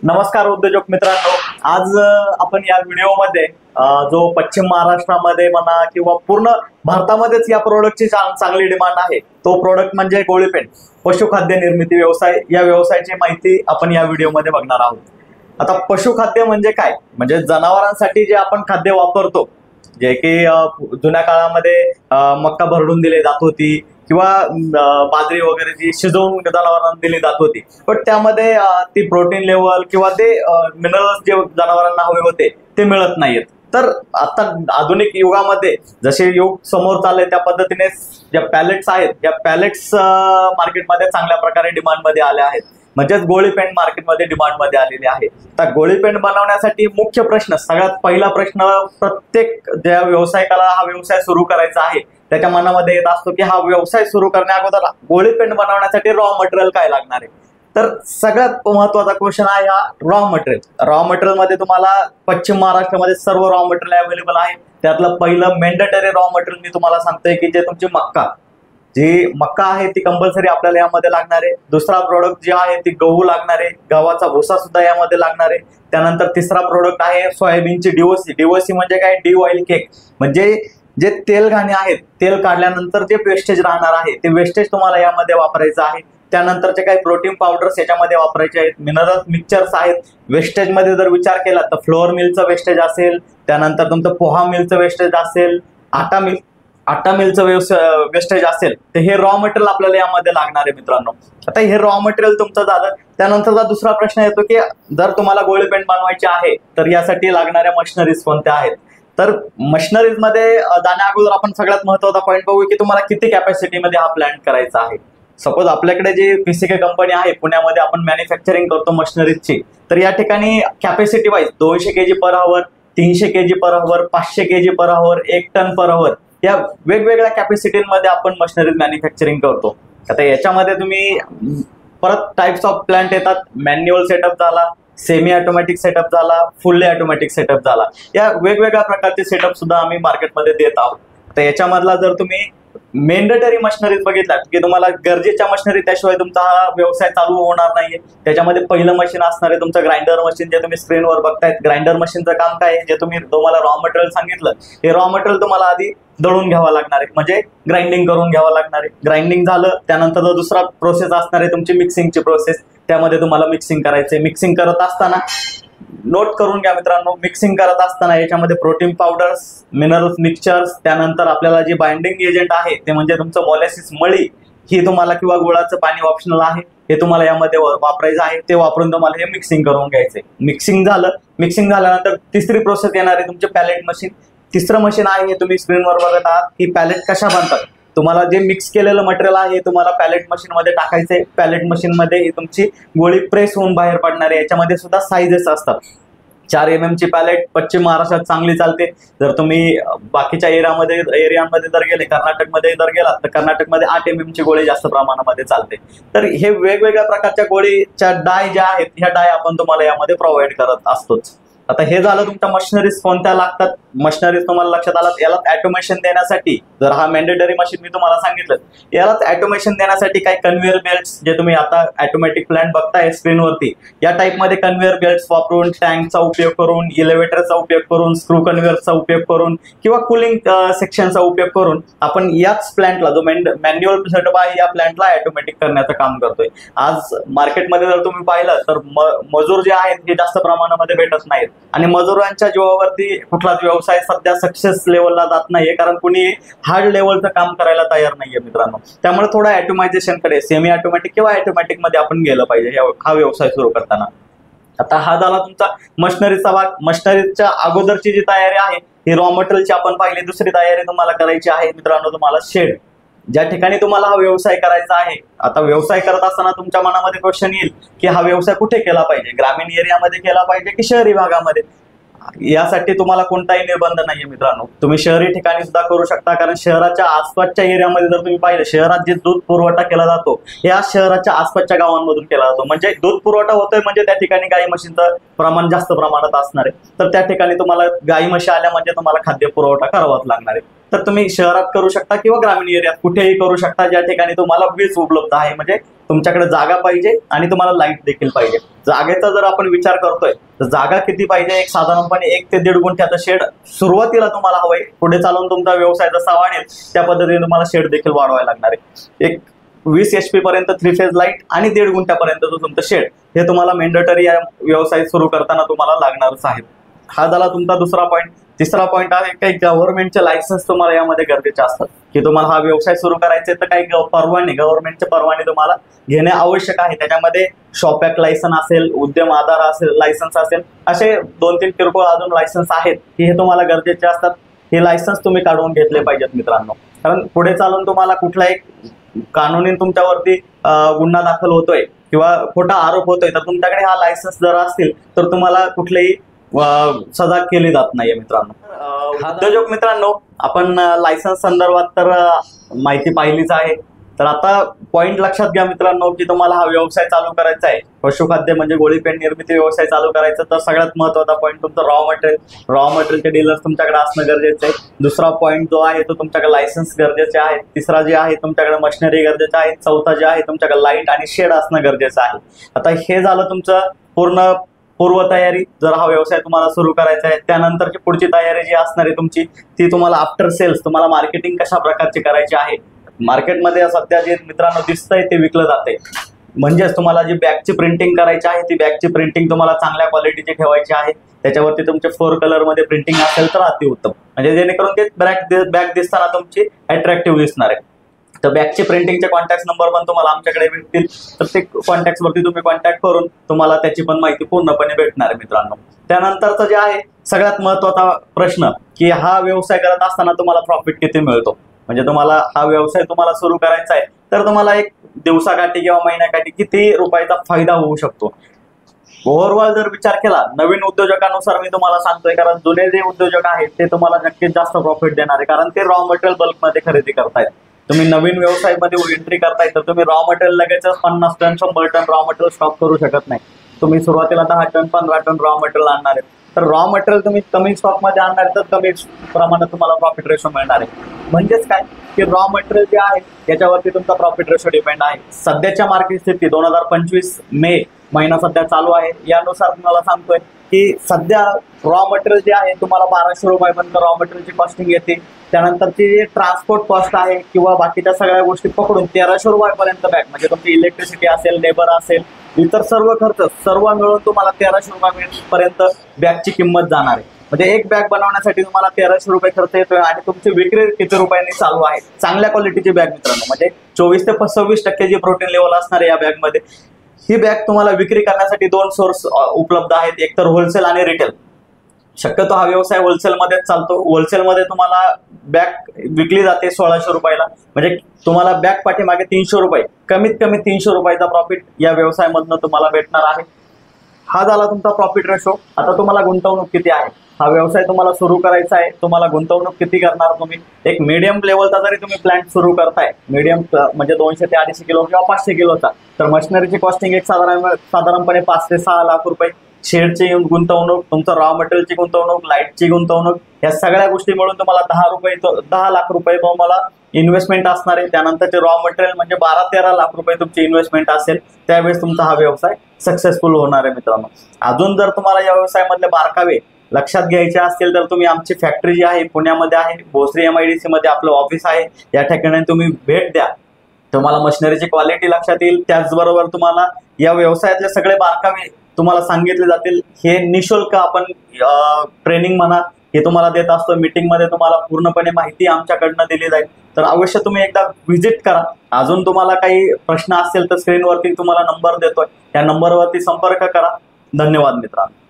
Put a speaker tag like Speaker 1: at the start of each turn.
Speaker 1: नमस्कार उद्योजक मित्रांनो, आज आपण या व्हिडिओमध्ये जो पश्चिम महाराष्ट्रामध्ये म्हणा किंवा पूर्ण भारतामध्येच या प्रोडक्टची चांगली डिमांड आहे तो प्रोडक्ट म्हणजे गोळीपेंड पशुखाद्य निर्मिती व्यवसाय, या व्यवसायाची माहिती आपण या व्हिडिओमध्ये बघणार आहोत। आता पशुखाद्य म्हणजे काय, म्हणजे जनावरांसाठी जे आपण खाद्य वापरतो, जे की जुन्या काळामध्ये मक्का भरडून दिले जात होती किंवा बाजरी वगैरे जी शिजवून जनावरांना दिली जात होती, पण त्यामध्ये ती प्रोटीन लेवल किंवा ते मिनरल्स जे जनावरांना हवे होते ते मिळत नाहीत। तर आता आधुनिक युगामध्ये जसे युग समोर चालले त्या पद्धतीने ज्या पॅलेट्स आहेत त्या पॅलेट्स मार्केटमध्ये चांगल्या प्रकारे डिमांडमध्ये आल्या आहेत, म्हणजेच गोळीपेंड मार्केटमध्ये डिमांडमध्ये आलेली आहे। तर गोळीपेंड बनवण्यासाठी मुख्य प्रश्न, सगळ्यात पहिला प्रश्न प्रत्येक ज्या व्यावसायिकाला हा व्यवसाय सुरू करायचा आहे त्याच्या मनामध्ये येत असतो की हा व्यवसाय सुरू करण्या अगोदर गोळीपेंड बनवण्यासाठी रॉ मटेरियल काय लागणार आहे। तर सगळ्यात महत्त्वाचा क्वेश्चन आहे हा रॉ मटेरियल। रॉ मटेरियल मध्ये तुम्हाला पश्चिम महाराष्ट्रामध्ये सर्व रॉ मटेरियल अवेलेबल आहे। त्यातलं पहिलं मेंडेटरी रॉ मटेरियल मी तुम्हाला सांगतोय की जे तुमची जी मक्का आहे ती कंपल्सरी आपल्याला यामध्ये लागणार आहे। दुसरा प्रोडक्ट जे आहे ती गहू लागणार आहे, गव्हाचा भुसा सुद्धा यामध्ये लागणार आहे। त्यानंतर तिसरा प्रोडक्ट आहे सोयाबीनची डीओसी। डीओसी म्हणजे काय, डी ऑइल केक, म्हणजे जे तेल घाणे आहेत, तेल काढल्यानंतर जे वेस्टेज राहणार आहे ते वेस्टेज तुम्हाला यामध्ये वापरायचं आहे। त्यानंतरचे काही प्रोटीन पावडर्स याच्यामध्ये वापरायचे आहेत, मिनरल मिक्सचर्स आहेत। वेस्टेज मध्ये जर विचार केला तर फ्लोअर मिलचं वेस्टेज असेल, त्यानंतर तुमचं पोहा मिलचं वेस्टेज असेल, आटा मिलचं वेस्टेज असेल, तर हे रॉ मटेरियल आपल्याला यामध्ये लागणार आहे मित्रांनो। आता हे रॉ मटेरियल तुमचं झालं, त्यानंतरचा दुसरा प्रश्न येतो की जर तुम्हाला गोळीपेंड बनवायची आहे तर यासाठी लागणाऱ्या मशिनरीज कोणत्या आहेत। तर मशिनरीज मध्ये जाण्या अगोदर आपण सगळ्यात महत्त्वाचा पॉईंट बघू की तुम्हाला किती कॅपॅसिटी मध्ये हा प्लांट करायचा आहे। सपोज आपल्याकडे जी पीसीके कंपनी आहे पुण्यामध्ये आपण मॅन्युफॅक्चरिंग करतो मशिनरीजची, तर या ठिकाणी capacity wise 200 kg per hour, 300 kg per hour, 500 kg per hour, 1 ton per hour, या वेगवेगळ्या कॅपॅसिटीमध्ये आपण मशिनरीज मॅन्युफॅक्चरिंग करतो। आता याच्यामध्ये तुम्ही परत टाइप्स ऑफ प्लांट येतात, मॅन्युअल सेटअप झाला, सेमी ऑटोमॅटिक सेटअप झाला, फुल्ली ऑटोमॅटिक सेटअप झाला, या वेगवेगळ्या प्रकारचे सेटअप सुद्धा आम्ही मार्केटमध्ये देत आहोत। तर याच्यामधला जर तुम्ही मेंडेटरी मशिनरीज बघितलात की तुम्हाला गरजेच्या मशिनरी त्याशिवाय तुमचा हा व्यवसाय चालू होणार नाहीये, त्याच्यामध्ये पहिलं मशीन असणार आहे तुमचं ग्राइंडर मशीन, जे तुम्ही स्क्रीनवर बघतायत। ग्राइंडर मशीनचं काम काय आहे, जे तुम्हाला रॉ मटेरियल सांगितलं, हे रॉ मटेरियल तुम्हाला आधी दळून घ्यावं लागणार आहे, म्हणजे ग्राइंडिंग करून घ्यावं लागणार आहे। ग्राइंडिंग झालं त्यानंतर दुसरा प्रोसेस असणार आहे तुमची मिक्सिंगची प्रोसेस, त्यामध्ये तुम्हाला मिक्सिंग करायचंय। मिक्सिंग करत असताना नोट करून घ्या मित्रांनो, मिक्सिंग करत असताना याच्यामध्ये प्रोटीन पावडर्स, मिनरल्स मिक्सचर्स, त्यानंतर आपल्याला जे बाइंडिंग एजंट आहे ते म्हणजे तुमचं मोलॅसिस मळी, ही तुम्हाला किंवा गुळाचं पाणी ऑप्शनल आहे, हे तुम्हाला यामध्ये वापरायचं आहे। ते वापरून तुम्हाला हे मिक्सिंग करून घ्यायचंय। मिक्सिंग झालं, मिक्सिंग झाल्यानंतर तिसरी प्रोसेस येणार आहे तुमचे पॅलेट मशीन। तिसरं मशीन आहे हे तुम्ही स्क्रीनवर बघत आहात, ही पॅलेट कशा बनतात। तुम्हाला जे मिक्स केलेलं मटेरियल आहे तुम्हाला पॅलेट मशीन मध्ये टाकायचंय। पॅलेट मशीन मध्ये ही तुमची गोळी प्रेस होऊन बाहेर पडणार आहे। याच्यामध्ये सुद्धा साईजेस असतात। 4 mm ची पॅलेट पश्चिम महाराष्ट्रात चांगली चालते। जर तुम्ही बाकीच्या एरियामध्ये जर गेले, कर्नाटकमध्ये जर गेलात तर कर्नाटकमध्ये 8 mm ची गोळी जास्त प्रमाणामध्ये चालते। तर हे वेगवेगळ्या प्रकारच्या गोळीच्या डाय ज्या आहेत, ह्या डाय आपण तुम्हाला यामध्ये प्रोव्हाइड करत असतोच। आता हे झालं तुमच्या मशिनरीज कोणत्या लागतात। मशिनरीज तुम्हाला लक्षात आलं, याला ऑटोमेशन देण्यासाठी, जर हा मॅन्डेटरी मशीन मी तुम्हाला सांगितलं, याला ऑटोमेशन देण्यासाठी काही कन्व्हेअर बेल्ट्स, जे तुम्ही आता ऑटोमॅटिक प्लांट बघताय स्क्रीनवरती, या टाईपमध्ये कन्व्हेअर बेल्ट्स वापरून, टँकचा उपयोग करून, इलेव्हेटरचा उपयोग करून, स्क्रू कन्व्हेअरचा उपयोग करून किंवा कूलिंग सेक्शनचा उपयोग करून आपण याच प्लांटला, जो मॅन्युअल सेटअप आहे, या प्लांटला ऑटोमॅटिक करण्याचं काम करतोय। आज मार्केटमध्ये जर तुम्ही पाहिलं तर मजूर जे आहेत हे जास्त प्रमाणामध्ये भेटत नाहीत, आणि मजुरांच्या जीवावरती कुठलाच व्यवसाय सध्या सक्सेस लेवलला जात नाहीये, कारण कुणी हार्ड लेवलचं काम करायला तयार नाहीये मित्रांनो। त्यामुळे थोडा ऑटोमायझेशन कडे, सेमी ऑटोमॅटिक किंवा ऑटोमॅटिक मध्ये आपण गेलं पाहिजे हा व्यवसाय सुरू करताना। आता हा झाला तुमचा मशिनरीचा भाग। मशिनरीच्या अगोदरची जी तयारी आहे ही रॉ मटेरियलची आपण पाहिली। दुसरी तयारी तुम्हाला करायची आहे मित्रांनो, तुम्हाला शेड, ज्या ठिकाणी तुम्हाला हा व्यवसाय करायचा आहे। आता व्यवसाय करत असताना तुमच्या मनामध्ये क्वेश्चन येईल की हा व्यवसाय कुठे केला पाहिजे, ग्रामीण एरियामध्ये केला पाहिजे की शहरी भागामध्ये। यासाठी तुम्हाला कोणताही निर्बंध नाहीये मित्रांनो, तुम्ही शहरी ठिकाणी सुद्धा करू शकता, कारण शहराच्या आसपासच्या एरियामध्ये जर तुम्ही पाहिलं, शहरात जे दूध पुरवठा केला जातो या शहराच्या आसपासच्या गावांमधून केला जातो, म्हणजे दूध पुरवठा होतोय म्हणजे त्या ठिकाणी गाई म्हशींचं प्रमाण जास्त प्रमाणात असणार आहे। तर त्या ठिकाणी तुम्हाला गाई म्हशी आल्या म्हणजे तुम्हाला खाद्य पुरवठा करावाच लागणार आहे। तर तुम्ही शहरात करू शकता किंवा ग्रामीण एरियात कुठेही करू शकता, ज्या ठिकाणी तुम्हाला वीज उपलब्ध आहे. म्हणजे तुमच्याकडे जागा पाहिजे आणि तुम्हाला लाईट देखील पाहिजे. जागेचा जर आपण विचार करतोय तर जागा किती पाहिजे, एक साधारणपणे 1 ते 1.5 गुंठ्याचं शेड सुरुवातीला तुम्हाला हवंय. पुढे चालून तुमचा व्यवसाय जसा वाढेल त्या पद्धतीने तुम्हाला शेड देखील वाढवायला लागणार आहे. एक 20 HP पर्यंत 3 फेज लाईट आणि 1.5 गुंठ्यापर्यंत तुमचं शेड हे तुम्हाला मेंडेटरी या व्यवसाय सुरू करताना तुम्हाला लागणारच आहे. हा झाला तुमचा दुसरा पॉईंट. तिसरा पॉईंट आहे काही गव्हर्नमेंटचे लायसन्स तुम्हाला यामध्ये गरजेचे असतात, की तुम्हाला हा व्यवसाय सुरू करायचे तर काही परवाने, गव्हर्नमेंटचे परवाने तुम्हाला घेणे आवश्यक आहे. त्याच्यामध्ये शॉप ऍक्ट लायसन असेल, उद्यम आधार असेल लायसन्स असेल, असे 2-3 किरकोळ अजून लायसन्स आहेत की हे तुम्हाला गरजेचे असतात. हे लायसन्स तुम्ही काढून घेतले पाहिजेत मित्रांनो, कारण पुढे चालून तुम्हाला कुठलाही कानूनी तुमच्यावरती गुन्हा दाखल होतोय किंवा खोटा आरोप होतोय तर तुमच्याकडे हा लायसन्स जर असतील तर तुम्हाला कुठलेही सजा केली जात नाहीये मित्रांनो. उद्योजक मित्रांनो, आपण लायसन्स संदर्भात तर माहिती पाहिलीच आहे. तर आता पॉइंट लक्षात घ्या मित्रांनो, की तुम्हाला हा व्यवसाय चालू करायचा आहे, पशुखाद्य म्हणजे गोळी पेंड निर्मिती व्यवसाय चालू करायचा, तर सगळ्यात महत्त्वाचा पॉईंट तुमचं रॉ मटेरियलचे डीलर्स तुमच्याकडे असणं गरजेचं आहे. दुसरा पॉईंट जो आहे तो तुमच्याकडे लायसन्स गरजेचे आहे. तिसरा जे आहे तुमच्याकडे मशिनरी गरजेचं आहे. चौथा जे आहे तुमच्याकडे लाईट आणि शेड असणं गरजेचं आहे. आता हे झालं तुमचं पूर्व तयारी, जर हा व्यवसाय तुम्हाला सुरू करायचा आहे. त्यानंतरची पुढची तयारी जी असणार आहे तुमची, ती तुम्हाला आफ्टर सेल्स, तुम्हाला मार्केटिंग कशा प्रकारची करायची आहे. मार्केटमध्ये सध्या जे मित्रांनो दिसतंय ते विकलं जाते. म्हणजेच तुम्हाला जी बॅगची प्रिंटिंग करायची आहे ती बॅगची प्रिंटिंग तुम्हाला चांगल्या क्वालिटीची ठेवायची आहे. त्याच्यावरती तुमचे 4 कलरमध्ये प्रिंटिंग असेल तर अतिउत्तम, म्हणजे जेणेकरून ते बॅग दिसताना तुमची अट्रॅक्टिव्ह दिसणार आहे. तर बॅगचे प्रिंटिंगचे कॉन्टॅक्ट नंबर पण तुम्हाला आमच्याकडे भेटतील, तर ते कॉन्टॅक्टवरती तुम्ही कॉन्टॅक्ट करून तुम्हाला त्याची पण माहिती पूर्णपणे भेटणार आहे मित्रांनो. त्यानंतरचं जे आहे सगळ्यात महत्त्वाचा प्रश्न, की हा व्यवसाय करत असताना तुम्हाला प्रॉफिट किती मिळतो. म्हणजे तुम्हाला हा व्यवसाय तुम्हाला सुरू करायचा आहे तर तुम्हाला एक दिवसाकाठी किंवा महिन्याकाठी किती रुपयाचा फायदा होऊ शकतो. ओव्हरऑल जर विचार केला नवीन उद्योजकांनुसार मी तुम्हाला सांगतोय, कारण जुने जे उद्योजक आहेत ते तुम्हाला नक्कीच जास्त प्रॉफिट देणार आहे, कारण ते रॉ मटेरियल बल्कमध्ये खरेदी करतायत. तुम्ही नवीन व्यवसायामध्ये एंट्री करताय तर तुम्ही रॉ मटेरियल लगेच 50 ton 100 ton raw material stock करू शकत नाही. तुम्ही सुरुवातीला 10 टन 15 टन रॉ मटेरियल आणणार आहे, तर रॉ मटेरियल तुम्ही कमी स्टॉकमध्ये आणणार तर कमी प्रमाणात तुम्हाला प्रॉफिट रेशो मिळणार आहे. म्हणजेच काय, की रॉ मटेरियल जे आहे त्याच्यावरती तुमचा प्रॉफिट रेशो डिपेंड आहे. सध्याच्या मार्केट स्थिती 2025 मे महिना सध्या चालू आहे, यानुसार तुम्हाला सांगतोय की सध्या रॉ मटेरियल जे आहे तुम्हाला 1200 रुपयापर्यंत रॉ मटेरियलची कॉस्टिंग येते. त्यानंतरची जे ट्रान्सपोर्ट कॉस्ट आहे किंवा बाकीच्या सगळ्या गोष्टी पकडून 1300 रुपयापर्यंत बॅग, म्हणजे तुमची इलेक्ट्रिसिटी असेल, लेबर असेल, इतर सर्व खर्च सर्व मिळून तुम्हाला 1300 रुपयापर्यंत बॅगची किंमत जाणार आहे. म्हणजे एक बॅग बनवण्यासाठी तुम्हाला 1300 रुपये खर्च येतोय आणि तुमची विक्री किती रुपयांनी चालू आहे. चांगल्या क्वालिटीची बॅग मित्रांनो, म्हणजे 24 ते 26% जी प्रोटीन लेवल असणार आहे या बॅगमध्ये. ही बॅग तुम्हाला विक्री करण्यासाठी 2 सोर्स उपलब्ध आहेत, एक तर होलसेल आणि रिटेल. शक्यतो हा व्यवसाय होलसेलमध्येच चालतो. होलसेलमध्ये तुम्हाला बॅग विकली जाते 1600 रुपयाला, म्हणजे तुम्हाला बॅग पाठीमागे 300 रुपये, कमीत कमी 300 रुपयाचा प्रॉफिट या व्यवसायामधनं तुम्हाला भेटणार आहे. हा झाला तुमचा प्रॉफिट रेशो. आता तुम्हाला गुंतवणूक किती आहे, हा व्यवसाय तुम्हाला सुरू करायचा आहे, तुम्हाला गुंतवणूक किती करणार तुम्ही. एक मीडियम लेवलचा जरी तुम्ही प्लांट सुरू करताय, मीडियम म्हणजे 200 ते 250 किलो किंवा 500 किलोचा, तर मशिनरीची कॉस्टिंग एक साधारणपणे 5 ते 6 लाख रुपये. शेडची गुंतवणूक, तुमचं रॉ मटेरियलची गुंतवणूक, लाईटची गुंतवणूक, या सगळ्या गोष्टी मिळून तुम्हाला 10 लाख रुपये तुम्हाला इन्व्हेस्टमेंट असणार आहे. त्यानंतरचे रॉ मटेरियल म्हणजे 12-13 लाख रुपये तुमची इन्व्हेस्टमेंट असेल, त्यावेळेस तुमचा हा व्यवसाय सक्सेसफुल होणार आहे मित्रांनो. अजून जर तुम्हाला या व्यवसायामधले बारकावे लक्षात घ्यायचे असतील तर तुम्ही आमची फॅक्टरी जी आहे पुण्यामध्ये आहे, भोसरी MIDC मध्ये आपलं ऑफिस आहे, या ठिकाणी तुम्ही भेट द्या. तुम्हाला मशिनरीची क्वालिटी लक्षात येईल, त्याचबरोबर तुम्हाला या व्यवसायातले सगळे बारकावे तुम्हाला सांगितले जातील. हे निशुल्क आपण ट्रेनिंग म्हणा हे तुम्हाला देत असतो. मीटिंगमध्ये तुम्हाला पूर्णपणे माहिती आमच्याकडनं दिली जाईल, तर अवश्य तुम्ही एकदा व्हिजिट करा. अजून तुम्हाला काही प्रश्न असतील तर स्क्रीनवरती तुम्हाला नंबर देतोय, त्या नंबरवरती संपर्क करा. धन्यवाद मित्रांनो.